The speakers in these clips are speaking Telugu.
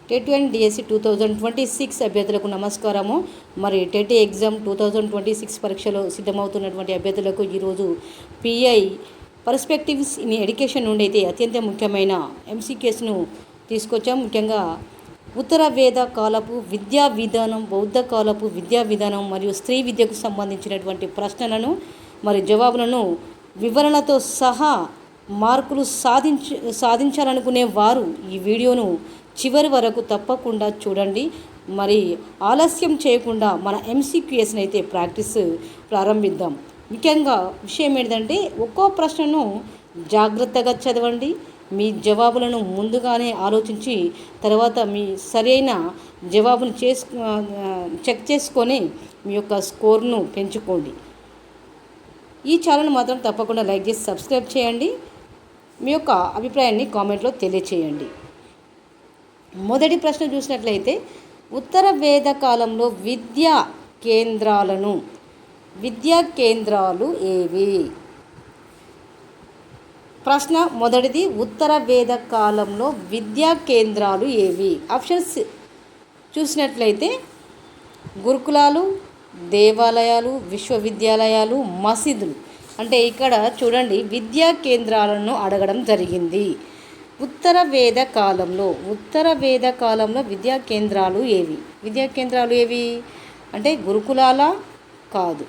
టెట్ అండ్ డిఎస్సి 2026 అభ్యర్థులకు నమస్కారము. మరి టెట్ ఎగ్జామ్ 2026 పరీక్షలో సిద్ధమవుతున్నటువంటి అభ్యర్థులకు ఈరోజు పిఐ పర్స్పెక్టివ్స్ ఇన్ ఎడ్యుకేషన్ నుండి అయితే అత్యంత ముఖ్యమైన ఎంసీక్యూస్ను తీసుకొచ్చాం. ముఖ్యంగా ఉత్తర వేద కాలపు విద్యా విధానం, బౌద్ధ కాలపు విద్యా విధానం మరియు స్త్రీ విద్యకు సంబంధించినటువంటి ప్రశ్నలను మరి జవాబులను వివరణతో సహా మార్కులు సాధించాలనుకునే వారు ఈ వీడియోను చివరి వరకు తప్పకుండా చూడండి. మరి ఆలస్యం చేయకుండా మన ఎంసీక్యూఎస్ని అయితే ప్రాక్టీస్ ప్రారంభిద్దాం. ముఖ్యంగా విషయం ఏంటంటే ఒక్కో ప్రశ్నను జాగ్రత్తగా చదవండి. మీ జవాబులను ముందుగానే ఆలోచించి తర్వాత మీ సరైన జవాబును చెక్ చేసుకొని మీ యొక్క స్కోర్ను పెంచుకోండి. ఈ ఛానల్ మాత్రం తప్పకుండా లైక్ చేసి సబ్స్క్రైబ్ చేయండి. మీ యొక్క అభిప్రాయాన్ని కామెంట్లో తెలియచేయండి. మొదటి ప్రశ్న చూసినట్లయితే ఉత్తర వేద కాలంలో విద్యా కేంద్రాలు ఏవి? ప్రశ్న మొదటిది, ఉత్తర వేద కాలంలో విద్యా కేంద్రాలు ఏవి? ఆప్షన్స్ చూసినట్లయితే గురుకులాలు, దేవాలయాలు, విశ్వవిద్యాలయాలు, మసీదులు. అంటే ఇక్కడ చూడండి, విద్యా కేంద్రాలను అడగడం జరిగింది. ఉత్తర వేద కాలంలో విద్యా కేంద్రాలు ఏవి అంటే గురుకులాల కాదు,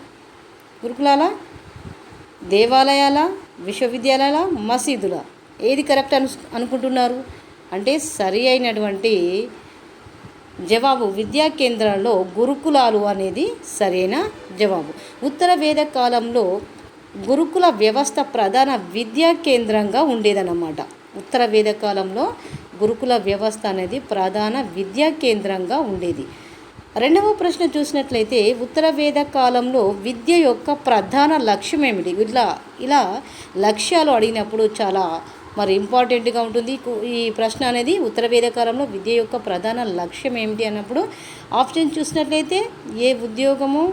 దేవాలయాల, విశ్వవిద్యాలయాల, మసీదుల, ఏది కరెక్ట్ అనుకుంటున్నారు? అంటే సరి అయినటువంటి జవాబు విద్యా కేంద్రాల్లో గురుకులాలు అనేది సరైన జవాబు. ఉత్తర వేద కాలంలో గురుకుల వ్యవస్థ ప్రధాన విద్యా కేంద్రంగా ఉండేదన్నమాట. ఉత్తర వేద కాలంలో గురుకుల వ్యవస్థ అనేది ప్రధాన విద్యా కేంద్రంగా ఉండేది. రెండవ ప్రశ్న చూసినట్లయితే ఉత్తర వేద కాలంలో విద్య యొక్క ప్రధాన లక్ష్యం ఏమిటి? ఇలా లక్ష్యాలు అడిగినప్పుడు చాలా మరి ఇంపార్టెంట్గా ఉంటుంది ఈ ప్రశ్న అనేది. ఉత్తర వేద కాలంలో విద్య యొక్క ప్రధాన లక్ష్యం ఏమిటి అన్నప్పుడు ఆప్షన్ చూసినట్లయితే ఏ ఉద్యోగము,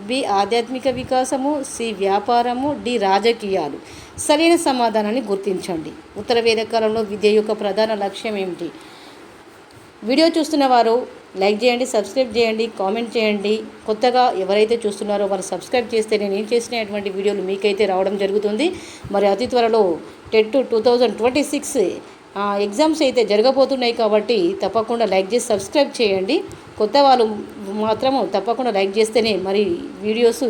బి ఆధ్యాత్మిక వికాసము, సి వ్యాపారము, డి రాజకీయాలు. సరైన సమాధానాన్ని గుర్తించండి. ఉత్తర వేద కాలంలో విద్య యొక్క ప్రధాన లక్ష్యం ఏమిటి? వీడియో చూస్తున్న వారు లైక్ చేయండి, సబ్స్క్రైబ్ చేయండి, కామెంట్ చేయండి. కొత్తగా ఎవరైతే చూస్తున్నారో వారు సబ్స్క్రైబ్ చేస్తే నేను చేసినటువంటి వీడియోలు మీకైతే రావడం జరుగుతుంది. మరి అతి త్వరలో టెట్ 2026 ఎగ్జామ్స్ అయితే జరగబోతున్నాయి కాబట్టి తప్పకుండా లైక్ చేసి సబ్స్క్రైబ్ చేయండి. కొత్త వాళ్ళు మాత్రము తప్పకుండా లైక్ చేస్తేనే మరి వీడియోస్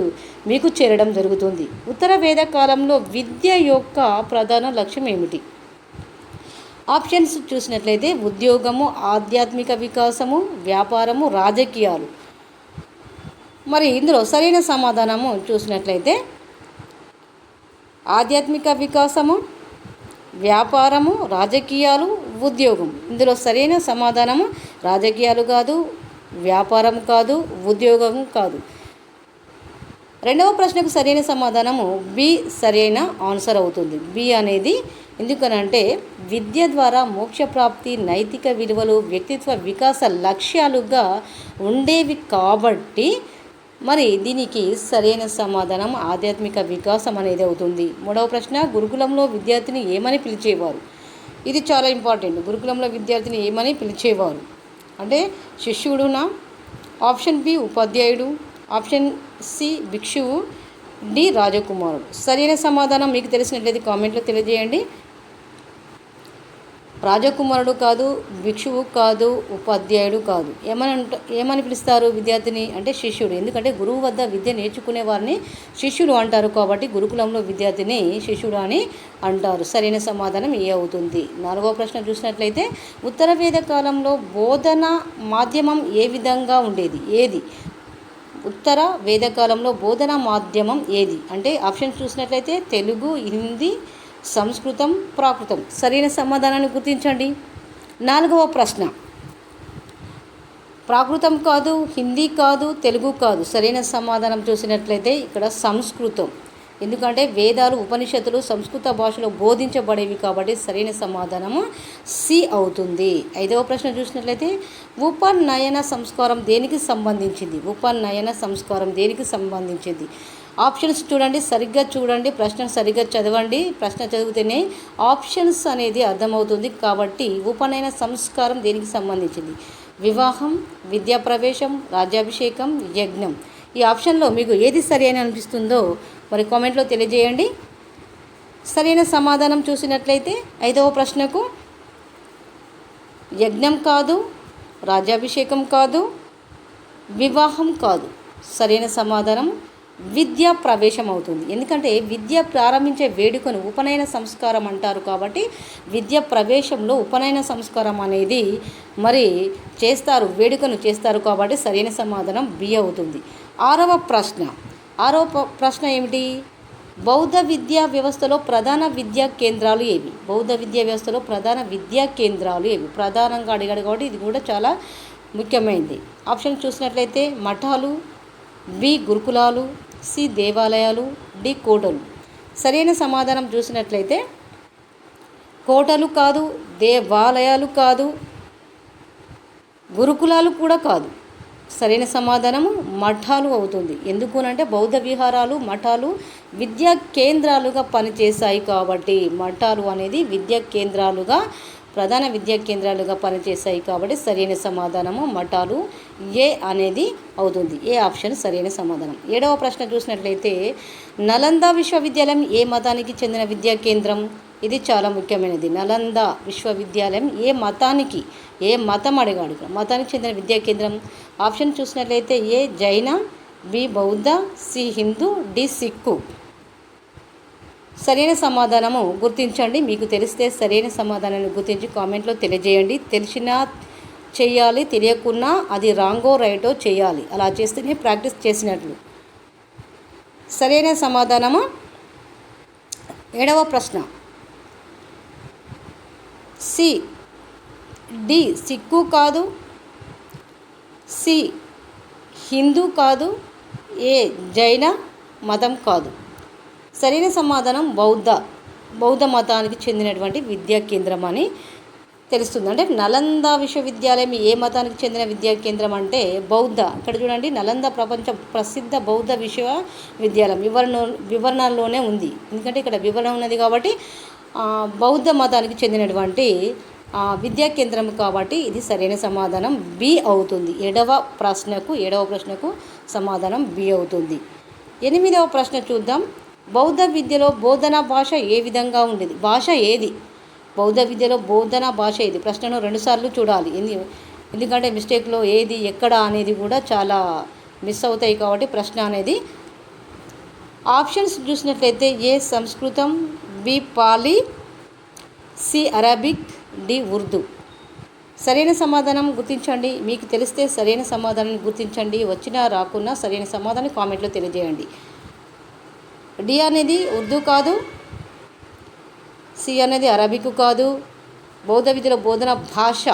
మీకు చేరడం జరుగుతుంది. ఉత్తర వేద కాలంలో విద్య యొక్క ప్రధాన లక్ష్యం ఏమిటి? ఆప్షన్స్ చూసినట్లయితే ఉద్యోగము, ఆధ్యాత్మిక వికాసము, వ్యాపారము, రాజకీయాలు. మరి ఇందులో సరైన సమాధానము చూసినట్లయితే ఆధ్యాత్మిక వికాసము, వ్యాపారము, రాజకీయాలు, ఉద్యోగం. ఇందులో సరైన సమాధానము రాజకీయాలు కాదు, వ్యాపారం కాదు, ఉద్యోగం కాదు. రెండవ ప్రశ్నకు సరైన సమాధానము బి సరైన ఆన్సర్ అవుతుంది. బి అనేది ఎందుకనంటే విద్య ద్వారా మోక్షప్రాప్తి, నైతిక విలువలు, వ్యక్తిత్వ వికాస లక్ష్యాలుగా ఉండేవి కాబట్టి మరి దీనికి సరైన సమాధానం ఆధ్యాత్మిక వికాసం అనేది అవుతుంది. మూడవ ప్రశ్న, గురుకులంలో విద్యార్థిని ఏమని పిలిచేవారు? ఇది చాలా ఇంపార్టెంట్. గురుకులంలో విద్యార్థిని ఏమని పిలిచేవారు అంటే శిష్యుడునా? ఆప్షన్ బి ఉపాధ్యాయుడు, ఆప్షన్ సి భిక్షువు, డి రాజకుమారుడు. సరైన సమాధానం మీకు తెలిసినట్లయితే కామెంట్లో తెలియజేయండి. రాజకుమారుడు కాదు, భిక్షువు కాదు, ఉపాధ్యాయుడు కాదు. ఏమని పిలుస్తారు విద్యార్థిని అంటే శిష్యుడు. ఎందుకంటే గురువు వద్ద విద్య నేర్చుకునే వారిని శిష్యుడు అంటారు కాబట్టి గురుకులంలో విద్యార్థిని శిష్యుడు అని అంటారు. సరైన సమాధానం ఏ అవుతుంది. నాలుగవ ప్రశ్న చూసినట్లయితే ఉత్తర వేద కాలంలో బోధన మాధ్యమం ఏ విధంగా ఉండేది? ఏది? ఉత్తర వేదకాలంలో బోధనా మాధ్యమం ఏది అంటే ఆప్షన్స్ చూసినట్లయితే తెలుగు, హిందీ, సంస్కృతం, ప్రాకృతం. సరైన సమాధానాన్ని గుర్తించండి. నాలుగవ ప్రశ్న, ప్రాకృతం కాదు, హిందీ కాదు, తెలుగు కాదు. సరైన సమాధానం చూసినట్లయితే ఇక్కడ సంస్కృతం. ఎందుకంటే వేదాలు, ఉపనిషత్తులు సంస్కృత భాషలో బోధించబడేవి కాబట్టి సరైన సమాధానము సి అవుతుంది. ఐదవ ప్రశ్న చూసినట్లయితే ఉపనయన సంస్కారం దేనికి సంబంధించింది? ఆప్షన్స్ చూడండి, సరిగ్గా చూడండి, ప్రశ్న సరిగ్గా చదవండి. ప్రశ్న చదివితేనే ఆప్షన్స్ అనేది అర్థమవుతుంది. కాబట్టి ఉపనయన సంస్కారం దేనికి సంబంధించింది? వివాహం, విద్యా ప్రవేశం, రాజ్యాభిషేకం, యజ్ఞం. ఈ ఆప్షన్లో మీకు ఏది సరి అని అనిపిస్తుందో మరి కామెంట్లో తెలియజేయండి. సరైన సమాధానం చూసినట్లయితే 5వ ప్రశ్నకు యజ్ఞం కాదు, రాజ్యాభిషేకం కాదు, వివాహం కాదు. సరైన సమాధానం విద్యా ప్రవేశం అవుతుంది. ఎందుకంటే విద్య ప్రారంభించే వేడుకను ఉపనయన సంస్కారం అంటారు. కాబట్టి విద్య ప్రవేశంలో ఉపనయన సంస్కారం అనేది మరి చేస్తారు, వేడుకను చేస్తారు. కాబట్టి సరైన సమాధానం బి అవుతుంది. 6వ ప్రశ్న ఏమిటి? బౌద్ధ విద్యా వ్యవస్థలో ప్రధాన విద్యా కేంద్రాలు ఏవి? బౌద్ధ విద్యా వ్యవస్థలో ప్రధాన విద్యా కేంద్రాలు ఏవి? ప్రధానంగా అడిగాడు కాబట్టి ఇది కూడా చాలా ముఖ్యమైనది. ఆప్షన్ చూసినట్లయితే మఠాలు, బి గురుకులాలు, సి దేవాలయాలు, డి కోటలు. సరైన సమాధానం చూసినట్లయితే కోటలు కాదు, దేవాలయాలు కాదు, గురుకులాలు కూడా కాదు. సరైన సమాధానము మఠాలు అవుతుంది. ఎందుకు అంటే బౌద్ధ విహారాలు, మఠాలు విద్యా కేంద్రాలుగా పనిచేశాయి. కాబట్టి మఠాలు అనేది విద్యా కేంద్రాలుగా, ప్రధాన విద్యా కేంద్రాలుగా పనిచేశాయి. కాబట్టి సరైన సమాధానము మఠాలు, ఏ అనేది అవుతుంది. ఏ ఆప్షన్ సరైన సమాధానం. 7వ ప్రశ్న చూసినట్లయితే నలంద విశ్వవిద్యాలయం ఏ మతానికి చెందిన విద్యా కేంద్రం? ఇది చాలా ముఖ్యమైనది. నలంద విశ్వవిద్యాలయం ఏ మతం అడిగాడు. మతానికి చెందిన విద్యా కేంద్రం. ఆప్షన్ చూసినట్లయితే ఏ జైన, బి బౌద్ధ, సి హిందూ, డి సిక్కు. సరైన సమాధానము గుర్తించండి. మీకు తెలిస్తే సరైన సమాధానాన్ని గుర్తించి కామెంట్లో తెలియజేయండి. తెలిసినా చేయాలి, తెలియకున్నా అది రాంగో రైటో చేయాలి. అలా చేస్తేనే ప్రాక్టీస్ చేసినట్లు. సరైన సమాధానము 7వ ప్రశ్న సి డి సిక్కు కాదు, సి హిందూ కాదు, ఏ జైన మతం కాదు. సరైన సమాధానం బౌద్ధ మతానికి చెందినటువంటి విద్యా కేంద్రం అని తెలుస్తుంది. అంటే నలంద విశ్వవిద్యాలయం ఏ మతానికి చెందిన విద్యా కేంద్రం అంటే బౌద్ధ. ఇక్కడ చూడండి, నలంద ప్రపంచ ప్రసిద్ధ బౌద్ధ విశ్వవిద్యాలయం వివరణలోనే ఉంది. ఎందుకంటే ఇక్కడ వివరణ ఉన్నది కాబట్టి బౌద్ధ మతానికి చెందినటువంటి విద్యా కేంద్రం కాబట్టి ఇది సరైన సమాధానం బి అవుతుంది. 7వ ప్రశ్నకు సమాధానం బి అవుతుంది. 8వ ప్రశ్న చూద్దాం. బౌద్ధ విద్యలో బోధనా భాష ఏ విధంగా ఉండేది? భాష ఏది? బౌద్ధ విద్యలో బోధనా భాష ఏది? ప్రశ్నను 2 సార్లు చూడాలి. ఎందుకంటే మిస్టేక్లో ఏది ఎక్కడ అనేది కూడా చాలా మిస్ అవుతాయి. కాబట్టి ప్రశ్న అనేది ఆప్షన్స్ చూసినట్లయితే ఏ సంస్కృతం, B Pali, C Arabic, D Urdu. సరైన సమాధానం గుర్తించండి. మీకు తెలిస్తే సరైన సమాధానాన్ని గుర్తించండి. వచ్చినా రాకున్నా సరైన సమాధానం కామెంట్లో తెలియజేయండి. డి అనేది ఉర్దూ కాదు, సి అనేది అరబిక్ కాదు, బౌద్ధ విద్యలో బోధన భాష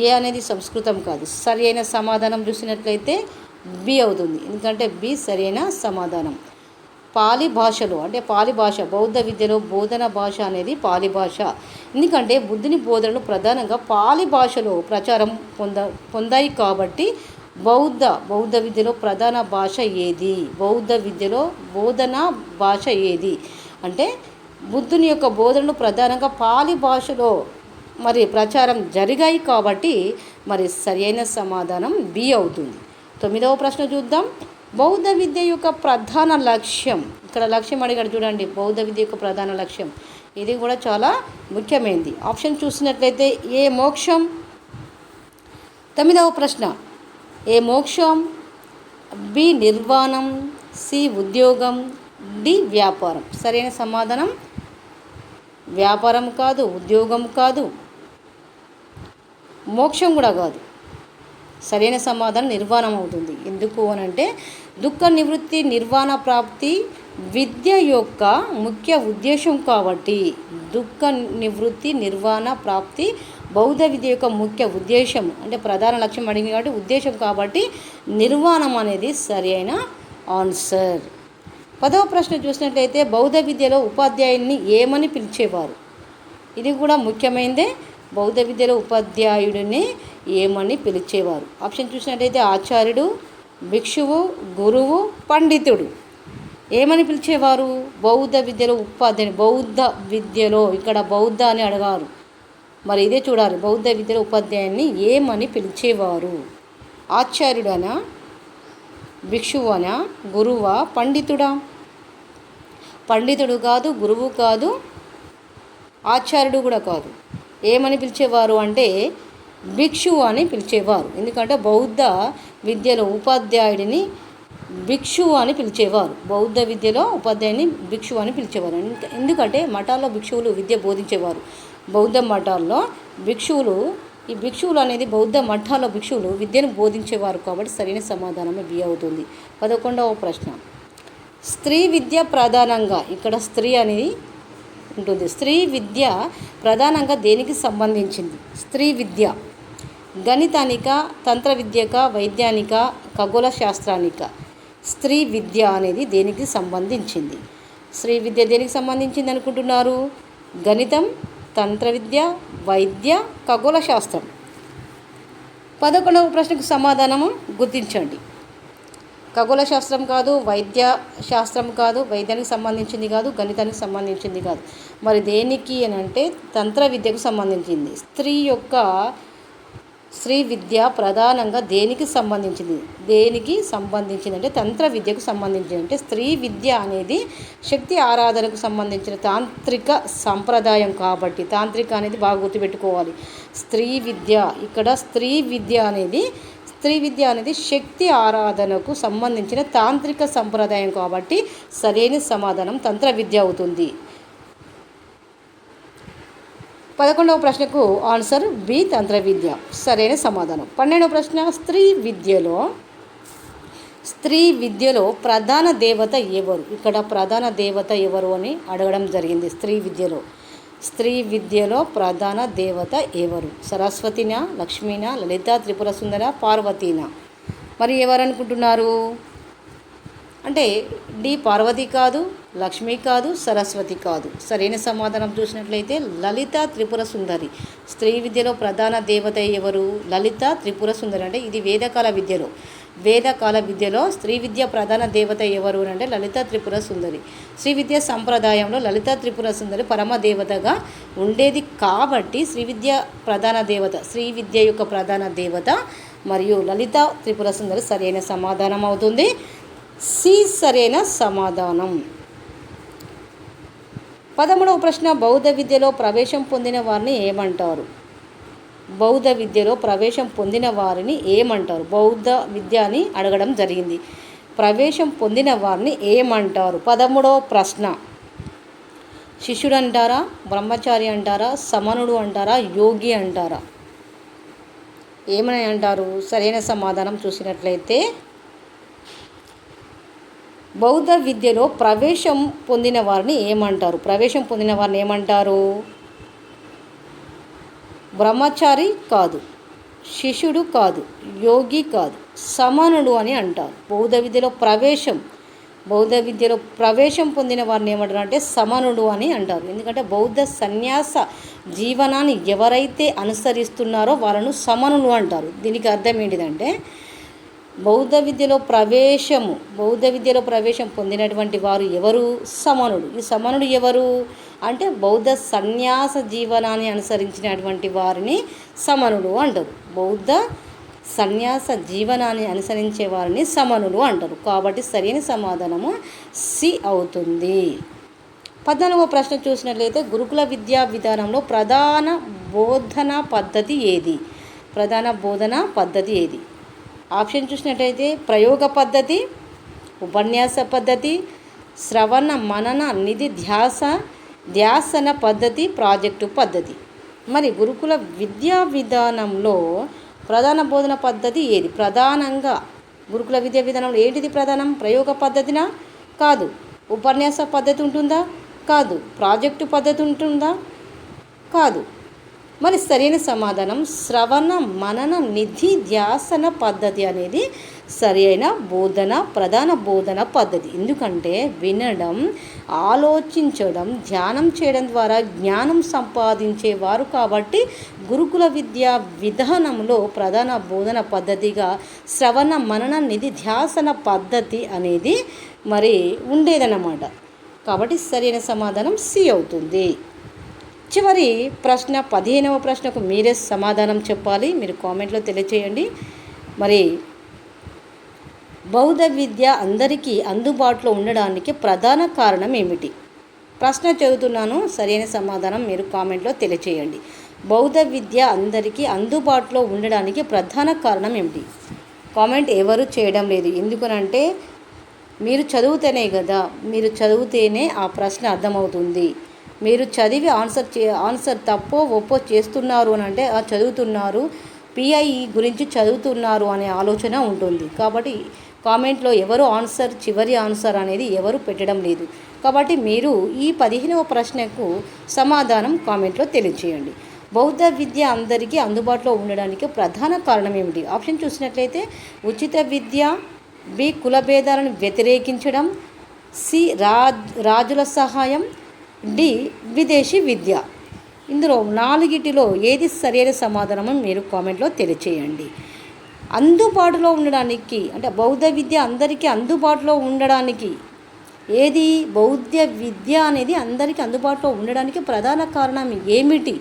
ఏ అనేది సంస్కృతం కాదు. సరైన సమాధానం చూసినట్లయితే బి అవుతుంది. ఎందుకంటే బి సరైన సమాధానం. పాలి భాషలో అంటే పాలి భాష, బౌద్ధ విద్యలో బోధన భాష అనేది పాలి భాష. ఎందుకంటే బుద్ధుని బోధనలు ప్రధానంగా పాలి భాషలో ప్రచారం పొందాయి. కాబట్టి బౌద్ధ విద్యలో ప్రధాన భాష ఏది? బౌద్ధ విద్యలో బోధన భాష ఏది అంటే బుద్ధుని యొక్క బోధనలు ప్రధానంగా పాలి భాషలో మరి ప్రచారం జరిగాయి. కాబట్టి మరి సరైన సమాధానం బి అవుతుంది. 9వ ప్రశ్న చూద్దాం. బౌద్ధ విద్య యొక్క ప్రధాన లక్ష్యం. ఇక్కడ లక్ష్యం అడిగాడు చూడండి. బౌద్ధ విద్య యొక్క ప్రధాన లక్ష్యం ఇది కూడా చాలా ముఖ్యమైనది. ఆప్షన్ చూసినట్లయితే ఏ మోక్షం. 9వ ప్రశ్న ఏ మోక్షం, బి నిర్వాణం, సి ఉద్యోగం, డి వ్యాపారం. సరైన సమాధానం వ్యాపారం కాదు, ఉద్యోగం కాదు, మోక్షం కూడా కాదు. సరైన సమాధానం నిర్వాణం అవుతుంది. ఎందుకు అనంటే దుఃఖ నివృత్తి, నిర్వాణ ప్రాప్తి విద్య యొక్క ముఖ్య ఉద్దేశం. కాబట్టి దుఃఖ నివృత్తి, నిర్వాణ ప్రాప్తి బౌద్ధ విద్య యొక్క ముఖ్య ఉద్దేశం. అంటే ప్రధాన లక్ష్యం అడిగింది కాబట్టి ఉద్దేశం. కాబట్టి నిర్వాణం అనేది సరి అయిన ఆన్సర్. 10వ ప్రశ్న చూసినట్లయితే బౌద్ధ విద్యలో ఉపాధ్యాయుల్ని ఏమని పిలిచేవారు? ఇది కూడా ముఖ్యమైనదే. బౌద్ధ విద్యలో ఉపాధ్యాయుడిని ఏమని పిలిచేవారు? ఆప్షన్ చూసినట్లయితే ఆచార్యుడు, భిక్షువు, గురువు, పండితుడు. ఏమని పిలిచేవారు? బౌద్ధ విద్యలో ఉపాధ్యాయుని. బౌద్ధ విద్యలో ఇక్కడ బౌద్ధ అని అడగారు. మరి ఇదే చూడాలి. బౌద్ధ విద్యలో ఉపాధ్యాయుని ఏమని పిలిచేవారు? ఆచార్యుడనా, భిక్షువనా, గురువా, పండితుడా? పండితుడు కాదు, గురువు కాదు, ఆచార్యుడు కూడా కాదు. ఏమని పిలిచేవారు అంటే భిక్షువు అని పిలిచేవారు. ఎందుకంటే బౌద్ధ విద్యలో ఉపాధ్యాయుడిని భిక్షువు అని పిలిచేవారు. బౌద్ధ విద్యలో ఉపాధ్యాయుని భిక్షువు అని పిలిచేవారు. ఎందుకంటే మఠాల్లో భిక్షువులు విద్య బోధించేవారు. బౌద్ధ మఠాల్లో భిక్షువులు, ఈ భిక్షువులు అనేది బౌద్ధ మఠాల్లో భిక్షువులు విద్యను బోధించేవారు కాబట్టి సరైన సమాధానమే బి అవుతుంది. 11వ ప్రశ్న, స్త్రీ విద్య ప్రధానంగా, ఇక్కడ స్త్రీ అనేది ఉంటుంది. స్త్రీ విద్య ప్రధానంగా దేనికి సంబంధించింది? స్త్రీ విద్య గణితానిక, తంత్ర విద్యక, వైద్యానిక, ఖగోళ శాస్త్రానిక? స్త్రీ విద్య అనేది దేనికి సంబంధించింది? స్త్రీ విద్య దేనికి సంబంధించింది అనుకుంటున్నారు? గణితం, తంత్ర విద్య, వైద్య, ఖగోళ శాస్త్రం. 11వ ప్రశ్నకు సమాధానము గుర్తించండి. ఖగోళ శాస్త్రం కాదు, వైద్య శాస్త్రం కాదు, వైద్యానికి సంబంధించింది కాదు, గణితానికి సంబంధించింది కాదు. మరి దేనికి అని అంటే తంత్ర విద్యకు సంబంధించింది. స్త్రీ విద్య ప్రధానంగా దేనికి సంబంధించింది? దేనికి సంబంధించింది అంటే తంత్ర విద్యకు సంబంధించింది. అంటే స్త్రీ విద్య అనేది శక్తి ఆరాధనకు సంబంధించిన తాంత్రిక సంప్రదాయం కాబట్టి, తాంత్రిక అనేది బాగా గుర్తుపెట్టుకోవాలి. స్త్రీ విద్య, ఇక్కడ స్త్రీ విద్య అనేది శక్తి ఆరాధనకు సంబంధించిన తాంత్రిక సంప్రదాయం కాబట్టి సరైన సమాధానం తంత్ర విద్య అవుతుంది. 11వ ప్రశ్నకు ఆన్సర్ బి, తంత్ర విద్య సరైన సమాధానం. 12వ ప్రశ్న, స్త్రీ విద్యలో ప్రధాన దేవత ఎవరు? ఇక్కడ ప్రధాన దేవత ఎవరు అని అడగడం జరిగింది. స్త్రీ విద్యలో ప్రధాన దేవత ఎవరు? సరస్వతినా, లక్ష్మీనా, లలిత, త్రిపుర సుందర, పార్వతీనా? మరి ఎవరు అనుకుంటున్నారు? అంటే డి పార్వతి కాదు, లక్ష్మి కాదు, సరస్వతి కాదు. సరైన సమాధానం చూసినట్లయితే లలిత త్రిపుర సుందరి. స్త్రీ విద్యలో ప్రధాన దేవత ఎవరు? లలిత త్రిపుర సుందరి. అంటే ఇది వేదకాల విద్యలో స్త్రీ విద్య ప్రధాన దేవత ఎవరు అంటే లలిత త్రిపుర సుందరి. శ్రీ విద్య సంప్రదాయంలో లలిత త్రిపుర సుందరి పరమ దేవతగా ఉండేది కాబట్టి శ్రీ విద్య యొక్క ప్రధాన దేవత మరియు లలిత త్రిపుర సుందరి సరైన సమాధానం అవుతుంది. సి సరైన సమాధానం. 13వ ప్రశ్న, బౌద్ధ విద్యలో ప్రవేశం పొందిన వారిని ఏమంటారు? బౌద్ధ విద్యలో ప్రవేశం పొందిన వారిని ఏమంటారు? బౌద్ధ విద్య అని అడగడం జరిగింది. ప్రవేశం పొందిన వారిని ఏమంటారు? 13వ ప్రశ్న, శిష్యుడు అంటారా, బ్రహ్మచారి అంటారా, సమనుడు అంటారా, యోగి అంటారా? ఏమని అంటారు? సరైన సమాధానం చూసినట్లయితే బౌద్ధ విద్యలో ప్రవేశం పొందిన వారిని ఏమంటారు? బ్రహ్మచారి కాదు, శిష్యుడు కాదు, యోగి కాదు, సమనుడు అని అంటారు. బౌద్ధ విద్యలో ప్రవేశం పొందిన వారిని ఏమంటారు అంటే సమనుడు అని అంటారు. ఎందుకంటే బౌద్ధ సన్యాస జీవనాన్ని ఎవరైతే అనుసరిస్తున్నారో వాళ్ళను సమనులు అంటారు. దీనికి అర్థం ఏంటిదంటే బౌద్ధ విద్యలో ప్రవేశం పొందినటువంటి వారు ఎవరు? సమనుడు. ఈ సమనుడు ఎవరు అంటే బౌద్ధ సన్యాస జీవనాన్ని అనుసరించినటువంటి వారిని సమనులు అంటారు. బౌద్ధ సన్యాస జీవనాన్ని అనుసరించే వారిని సమనులు అంటారు. కాబట్టి సరైన సమాధానము సి అవుతుంది. 14వ ప్రశ్న చూసినట్లయితే గురుకుల విద్యా విధానంలో ప్రధాన బోధనా పద్ధతి ఏది? ఆప్షన్ చూసినట్లయితే ప్రయోగ పద్ధతి, ఉపన్యాస పద్ధతి, శ్రవణ మనన నిధి ధ్యాసన పద్ధతి, ప్రాజెక్టు పద్ధతి. మరి గురుకుల విద్యా విధానంలో ప్రధాన బోధన పద్ధతి ఏది? ప్రధానంగా గురుకుల విద్యా విధానంలో ఏంటిది ప్రధానం? ప్రయోగ పద్ధతినా? కాదు. ఉపన్యాస పద్ధతి ఉంటుందా? కాదు. ప్రాజెక్టు పద్ధతి ఉంటుందా? కాదు. మరి సరైన సమాధానం శ్రవణ మనన నిధి ధ్యాసన పద్ధతి అనేది సరి అయిన ప్రధాన బోధన పద్ధతి. ఎందుకంటే వినడం, ఆలోచించడం, ధ్యానం చేయడం ద్వారా జ్ఞానం సంపాదించేవారు కాబట్టి గురుకుల విద్యా విధానంలో ప్రధాన బోధన పద్ధతిగా శ్రవణ మనన నిధి ధ్యాసన పద్ధతి అనేది మరి ఉండేదన్నమాట. కాబట్టి సరైన సమాధానం సి అవుతుంది. చివరి ప్రశ్న 15వ ప్రశ్నకు మీరే సమాధానం చెప్పాలి. మీరు కామెంట్లో తెలియచేయండి. మరి బౌద్ధ విద్య అందరికీ అందుబాటులో ఉండడానికి ప్రధాన కారణం ఏమిటి? ప్రశ్న చదువుతున్నాను, సరైన సమాధానం మీరు కామెంట్లో తెలియచేయండి. బౌద్ధ విద్య అందరికీ అందుబాటులో ఉండడానికి ప్రధాన కారణం ఏమిటి? కామెంట్ ఎవరు చేయడం లేదు. ఎందుకనంటే మీరు చదివితేనే ఆ ప్రశ్న అర్థమవుతుంది. మీరు చదివి ఆన్సర్ తప్పో ఒప్పో చేస్తున్నారు అని అంటే చదువుతున్నారు, పిఐఈ గురించి చదువుతున్నారు అనే ఆలోచన ఉంటుంది. కాబట్టి కామెంట్లో ఎవరు చివరి ఆన్సర్ అనేది ఎవరు పెట్టడం లేదు. కాబట్టి మీరు ఈ 15వ ప్రశ్నకు సమాధానం కామెంట్లో తెలియచేయండి. బౌద్ధ విద్య అందరికీ అందుబాటులో ఉండడానికి ప్రధాన కారణం ఏమిటి? ఆప్షన్ చూసినట్లయితే ఉచిత విద్య, బి కుల భేదాలను వ్యతిరేకించడం, సి రాజుల సహాయం, డి విదేశీ విద్య. ఇందులో 4టిలో ఏది సరైన సమాధానమో మీరు కామెంట్లో తెలియచేయండి. అందుబాటులో ఉండడానికి అంటే బౌద్ధ విద్య అందరికీ అందుబాటులో ఉండడానికి ఏది? బౌద్ధ విద్య అనేది అందరికీ అందుబాటులో ఉండడానికి ప్రధాన కారణం ఏమిటి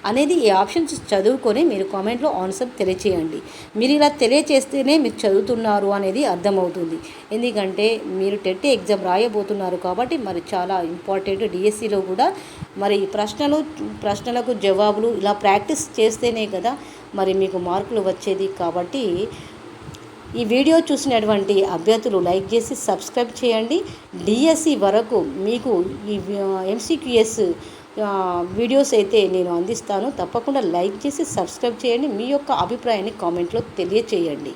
అనేది ఈ ఆప్షన్స్ చదువుకొని మీరు కామెంట్లో ఆన్సర్ తెలియచేయండి. మీరు ఇలా తెలియచేస్తేనే మీరు చదువుతున్నారు అనేది అర్థమవుతుంది. ఎందుకంటే మీరు టెట్ ఎగ్జామ్ రాయబోతున్నారు కాబట్టి మరి చాలా ఇంపార్టెంట్. డిఎస్సిలో కూడా మరి ప్రశ్నలకు జవాబులు ఇలా ప్రాక్టీస్ చేస్తేనే కదా మరి మీకు మార్కులు వచ్చేది. కాబట్టి ఈ వీడియో చూసినటువంటి అభ్యర్థులు లైక్ చేసి సబ్స్క్రైబ్ చేయండి. డిఎస్సి వరకు మీకు ఈ ఎంసీక్యూఎస్ వీడియోస్ అయితే నేను అందిస్తాను. తప్పకుండా లైక్ చేసి సబ్స్క్రైబ్ చేయండి. మీ యొక్క అభిప్రాయాన్ని కామెంట్లో తెలియచేయండి.